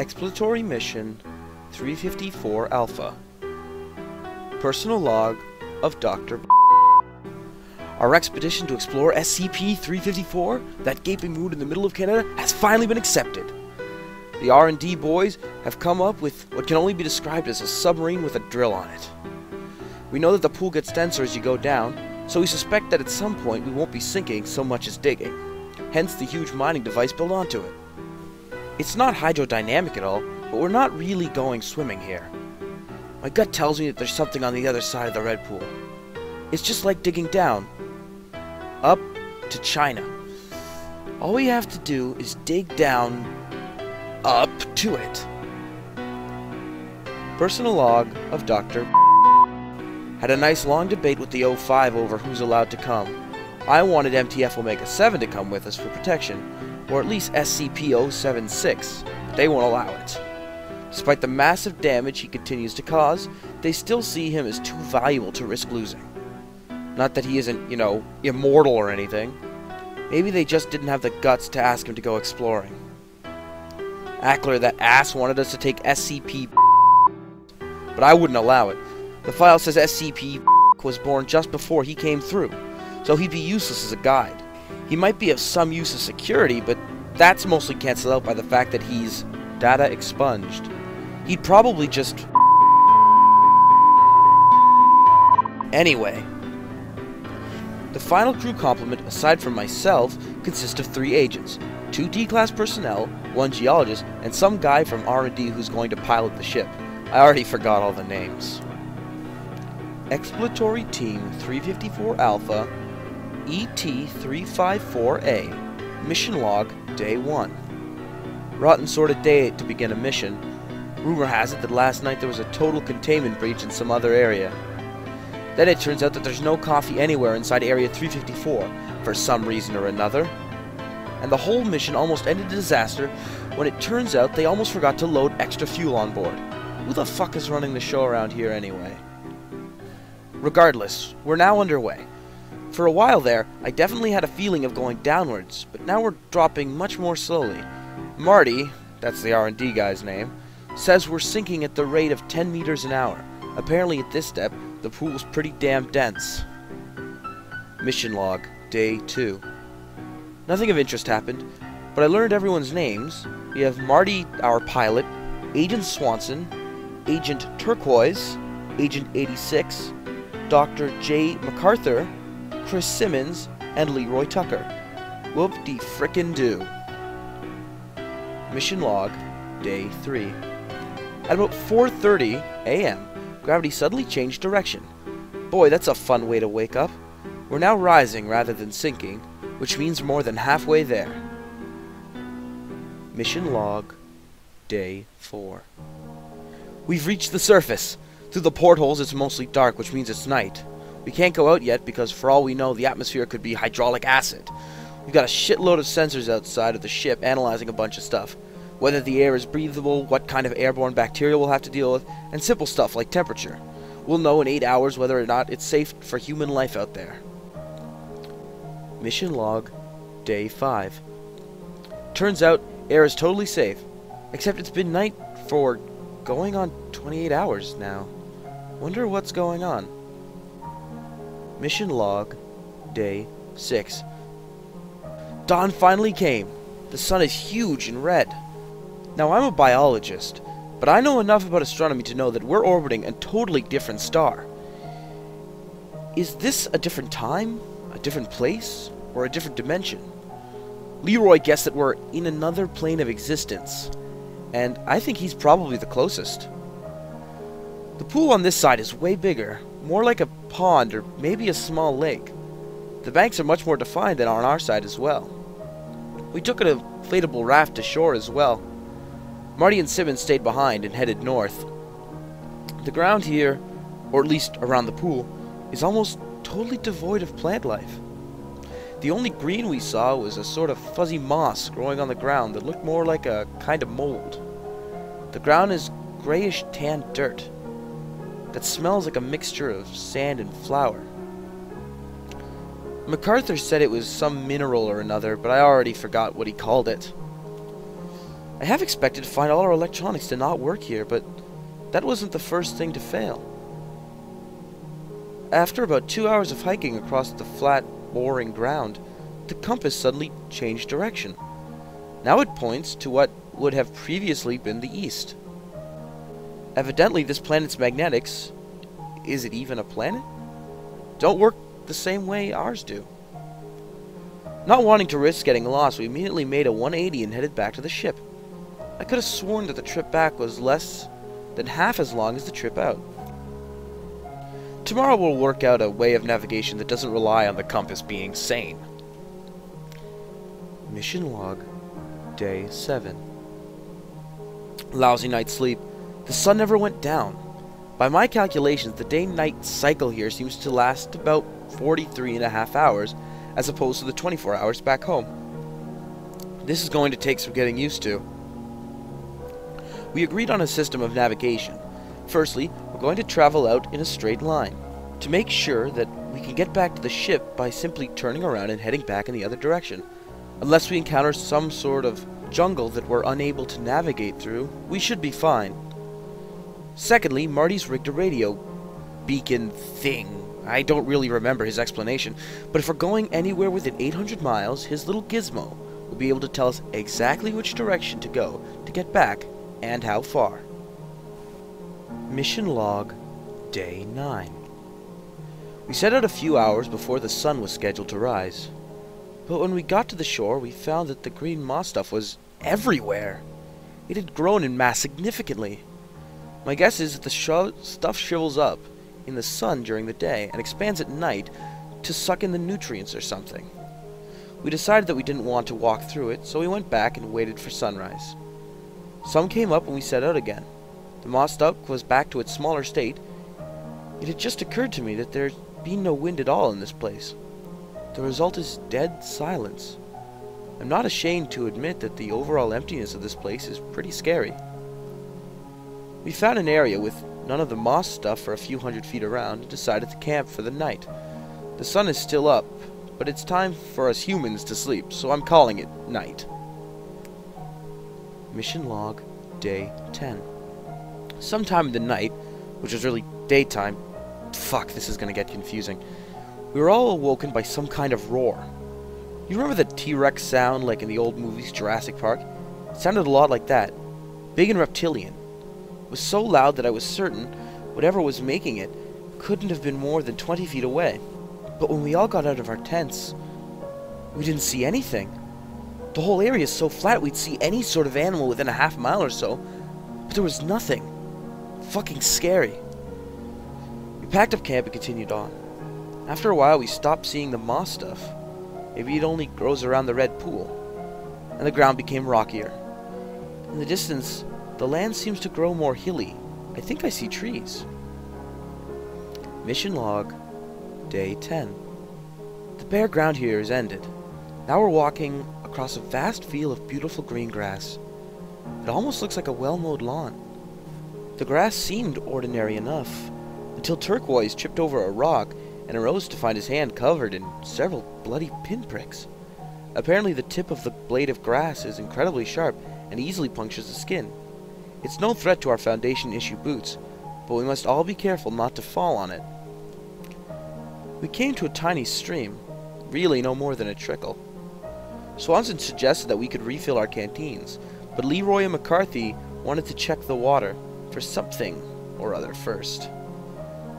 Exploratory Mission 354 Alpha. Personal log of Dr. Our expedition to explore SCP-354, that gaping wound in the middle of Canada, has finally been accepted. The R&D boys have come up with what can only be described as a submarine with a drill on it. We know that the pool gets denser as you go down, so we suspect that at some point we won't be sinking so much as digging, hence the huge mining device built onto it. It's not hydrodynamic at all, but we're not really going swimming here. My gut tells me that there's something on the other side of the red pool. It's just like digging down, up to China. All we have to do is dig down, up to it. Personal log of Dr. Had a nice long debate with the O5 over who's allowed to come. I wanted MTF Omega 7 to come with us for protection, or at least SCP-076, but they won't allow it. Despite the massive damage he continues to cause, they still see him as too valuable to risk losing. Not that he isn't, immortal or anything. Maybe they just didn't have the guts to ask him to go exploring. Ackler, that ass, wanted us to take SCP, but I wouldn't allow it. The file says SCP was born just before he came through, so he'd be useless as a guide. He might be of some use as security, but that's mostly cancelled out by the fact that he's data expunged. He'd probably just... Anyway. The final crew complement, aside from myself, consists of 3 agents, 2 D-class personnel, 1 geologist, and some guy from R&D who's going to pilot the ship. I already forgot all the names. Exploratory Team 354 Alpha, ET-354A, Mission Log, Day 1. Rotten sort of day to begin a mission. Rumor has it that last night there was a total containment breach in some other area. Then it turns out that there's no coffee anywhere inside Area 354, for some reason or another. And the whole mission almost ended in disaster when it turns out they almost forgot to load extra fuel on board. Who the fuck is running the show around here anyway? Regardless, we're now underway. For a while there, I definitely had a feeling of going downwards, but now we're dropping much more slowly. Marty, that's the R&D guy's name, says we're sinking at the rate of 10 meters an hour. Apparently at this depth, the pool's pretty damn dense. Mission Log, Day 2. Nothing of interest happened, but I learned everyone's names. We have Marty, our pilot, Agent Swanson, Agent Turquoise, Agent 86, Dr. J. MacArthur, Chris Simmons, and Leroy Tucker. Whoop-de-frickin-do. Mission Log, Day 3. At about 4:30 a.m., gravity suddenly changed direction. Boy, that's a fun way to wake up. We're now rising rather than sinking, which means we're more than halfway there. Mission Log, Day 4. We've reached the surface. Through the portholes it's mostly dark, which means it's night. We can't go out yet because for all we know the atmosphere could be hydraulic acid. We've got a shitload of sensors outside of the ship analyzing a bunch of stuff. Whether the air is breathable, what kind of airborne bacteria we'll have to deal with, and simple stuff like temperature. We'll know in 8 hours whether or not it's safe for human life out there. Mission Log, Day 5. Turns out, air is totally safe, except it's been night for going on 28 hours now. Wonder what's going on. Mission Log, Day 6. Dawn finally came. The sun is huge and red. Now, I'm a biologist, but I know enough about astronomy to know that we're orbiting a totally different star. Is this a different time, a different place, or a different dimension? Leroy guessed that we're in another plane of existence, and I think he's probably the closest. The pool on this side is way bigger, more like a pond or maybe a small lake. The banks are much more defined than on our side as well. We took an inflatable raft to shore as well. Marty and Simmons stayed behind and headed north. The ground here, or at least around the pool, is almost totally devoid of plant life. The only green we saw was a sort of fuzzy moss growing on the ground that looked more like a kind of mold. The ground is grayish tan dirt that smells like a mixture of sand and flour. MacArthur said it was some mineral or another, but I already forgot what he called it. I have expected to find all our electronics to not work here, but that wasn't the first thing to fail. After about 2 hours of hiking across the flat, boring ground, the compass suddenly changed direction. Now it points to what would have previously been the east. Evidently, this planet's magnetics, is it even a planet, don't work the same way ours do. Not wanting to risk getting lost, we immediately made a 180 and headed back to the ship. I could have sworn that the trip back was less than half as long as the trip out. Tomorrow we'll work out a way of navigation that doesn't rely on the compass being sane. Mission log, day 7. Lousy night's sleep. The sun never went down. By my calculations, the day-night cycle here seems to last about 43.5 hours, as opposed to the 24 hours back home. This is going to take some getting used to. We agreed on a system of navigation. Firstly, we're going to travel out in a straight line, to make sure that we can get back to the ship by simply turning around and heading back in the other direction. Unless we encounter some sort of jungle that we're unable to navigate through, we should be fine. Secondly, Marty's rigged a radio beacon thing. I don't really remember his explanation, but if we're going anywhere within 800 miles, his little gizmo will be able to tell us exactly which direction to go to get back and how far. Mission log, day 9. We set out a few hours before the sun was scheduled to rise. But when we got to the shore, we found that the green moss stuff was everywhere. It had grown in mass significantly. My guess is that the stuff shrivels up in the sun during the day and expands at night to suck in the nutrients or something. We decided that we didn't want to walk through it, so we went back and waited for sunrise. Sun came up and we set out again. The moss stuff was back to its smaller state. It had just occurred to me that there'd been no wind at all in this place. The result is dead silence. I'm not ashamed to admit that the overall emptiness of this place is pretty scary. We found an area with none of the moss stuff for a few hundred feet around and decided to camp for the night. The sun is still up, but it's time for us humans to sleep, so I'm calling it night. Mission log, day 10. Sometime in the night, which was really daytime, fuck, this is gonna get confusing, we were all awoken by some kind of roar. You remember the T-Rex sound like in the old movies Jurassic Park? It sounded a lot like that, big and reptilian. It was so loud that I was certain whatever was making it couldn't have been more than 20 feet away. But when we all got out of our tents, we didn't see anything. The whole area is so flat we'd see any sort of animal within a half mile or so, but there was nothing. Fucking scary. We packed up camp and continued on. After a while we stopped seeing the moss stuff. Maybe it only grows around the red pool. And the ground became rockier. In the distance, the land seems to grow more hilly. I think I see trees. Mission log, day 10. The bare ground here is ended. Now we're walking across a vast field of beautiful green grass. It almost looks like a well-mowed lawn. The grass seemed ordinary enough, until Turquoise tripped over a rock and arose to find his hand covered in several bloody pinpricks. Apparently the tip of the blade of grass is incredibly sharp and easily punctures the skin. It's no threat to our Foundation issue boots, but we must all be careful not to fall on it. We came to a tiny stream, really no more than a trickle. Swanson suggested that we could refill our canteens, but Leroy and McCarthy wanted to check the water for something or other first.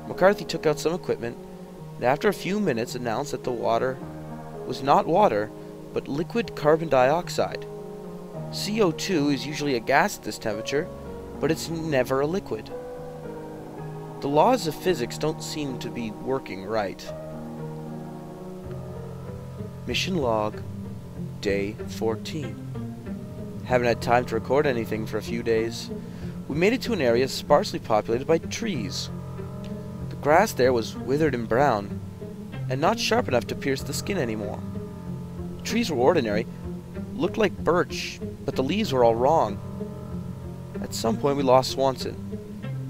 McCarthy took out some equipment, and after a few minutes announced that the water was not water, but liquid carbon dioxide. CO2 is usually a gas at this temperature, but it's never a liquid. The laws of physics don't seem to be working right. Mission log, day 14. Haven't had time to record anything for a few days. We made it to an area sparsely populated by trees. The grass there was withered and brown, and not sharp enough to pierce the skin anymore. The trees were ordinary, looked like birch, but the leaves were all wrong. At some point we lost Swanson.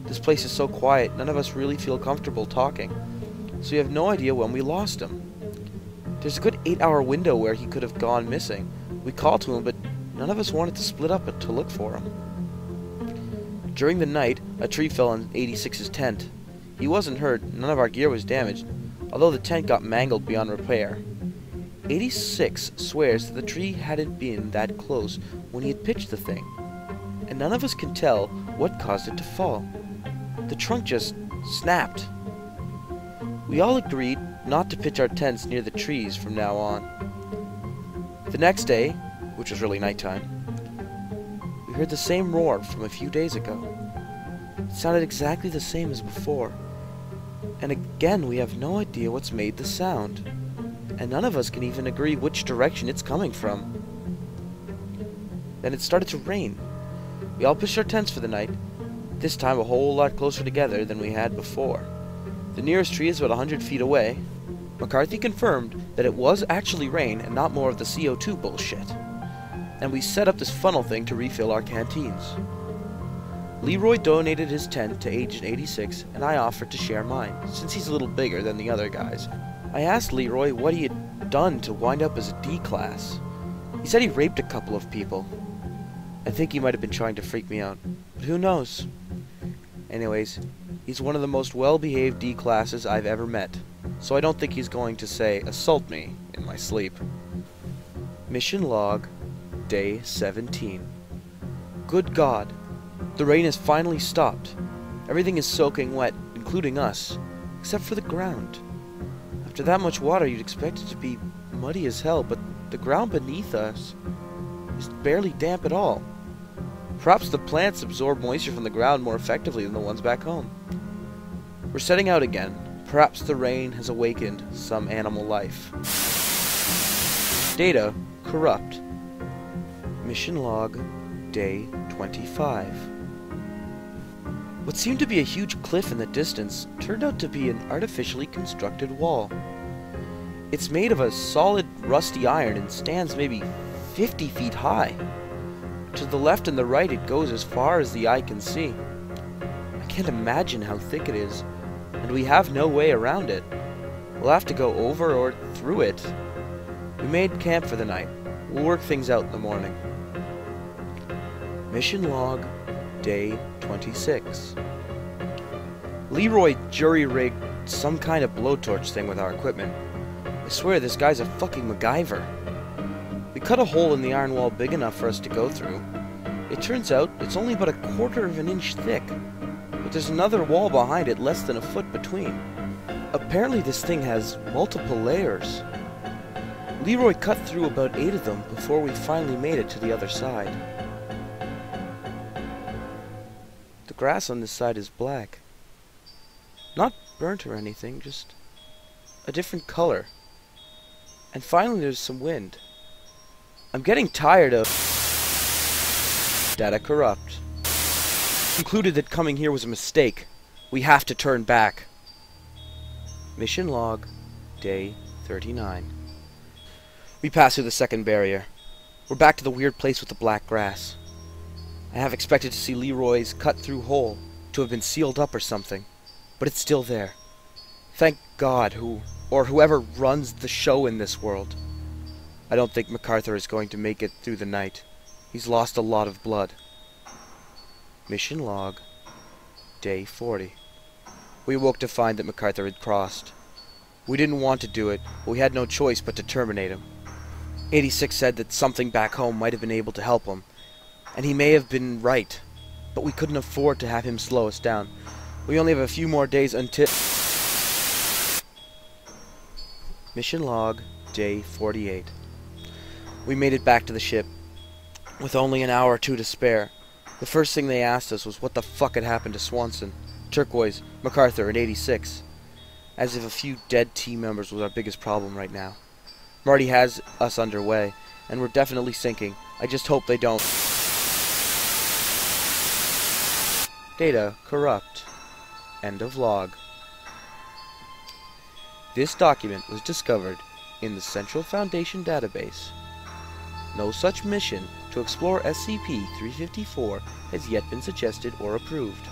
This place is so quiet, none of us really feel comfortable talking, so we have no idea when we lost him. There's a good 8-hour window where he could have gone missing. We called to him, but none of us wanted to split up to look for him. During the night, a tree fell on 86's tent. He wasn't hurt, none of our gear was damaged, although the tent got mangled beyond repair. 86 swears that the tree hadn't been that close when he had pitched the thing, and none of us can tell what caused it to fall. The trunk just snapped. We all agreed not to pitch our tents near the trees from now on. The next day, which was really nighttime, we heard the same roar from a few days ago. It sounded exactly the same as before. And again, we have no idea what's made the sound. And none of us can even agree which direction it's coming from. Then it started to rain. We all pitched our tents for the night, this time a whole lot closer together than we had before. The nearest tree is about 100 feet away. McCarthy confirmed that it was actually rain and not more of the CO2 bullshit. And we set up this funnel thing to refill our canteens. Leroy donated his tent to Agent 86, and I offered to share mine, since he's a little bigger than the other guys. I asked Leroy what he had done to wind up as a D class. He said he raped a couple of people. I think he might have been trying to freak me out, but who knows? Anyways, he's one of the most well-behaved D classes I've ever met, so I don't think he's going to say, assault me, in my sleep. Mission log, day 17. Good God, the rain has finally stopped. Everything is soaking wet, including us, except for the ground. After that much water, you'd expect it to be muddy as hell, but the ground beneath us is barely damp at all. Perhaps the plants absorb moisture from the ground more effectively than the ones back home. We're setting out again. Perhaps the rain has awakened some animal life. Data corrupt. Mission log, day 25. What seemed to be a huge cliff in the distance turned out to be an artificially constructed wall. It's made of a solid rusty iron and stands maybe 50 feet high. To the left and the right it goes as far as the eye can see. I can't imagine how thick it is, and we have no way around it. We'll have to go over or through it. We made camp for the night. We'll work things out in the morning. Mission log, day 26. Leroy jury-rigged some kind of blowtorch thing with our equipment. I swear this guy's a fucking MacGyver. We cut a hole in the iron wall big enough for us to go through. It turns out it's only about 1/4 of an inch thick, but there's another wall behind it less than a foot between. Apparently this thing has multiple layers. Leroy cut through about 8 of them before we finally made it to the other side. The grass on this side is black. Not burnt or anything, just a different color. And finally there's some wind. I'm getting tired of data corrupt. Concluded that coming here was a mistake. We have to turn back. Mission log, day 39. We pass through the second barrier. We're back to the weird place with the black grass. I have expected to see Leroy's cut-through hole, to have been sealed up or something, but it's still there. Thank God, whoever runs the show in this world. I don't think MacArthur is going to make it through the night. He's lost a lot of blood. Mission log, day 40. We awoke to find that MacArthur had crossed. We didn't want to do it, but we had no choice but to terminate him. 86 said that something back home might have been able to help him, and he may have been right, but we couldn't afford to have him slow us down. We only have a few more days until... Mission log, day 48. We made it back to the ship, with only an hour or two to spare. The first thing they asked us was what the fuck had happened to Swanson, Turquoise, MacArthur, and 86. As if a few dead team members was our biggest problem right now. Marty has us underway, and we're definitely sinking. I just hope they don't. Data corrupt. End of log. This document was discovered in the Central Foundation database. No such mission to explore SCP-354 has yet been suggested or approved.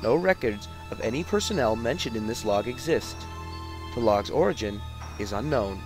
No records of any personnel mentioned in this log exist. The log's origin is unknown.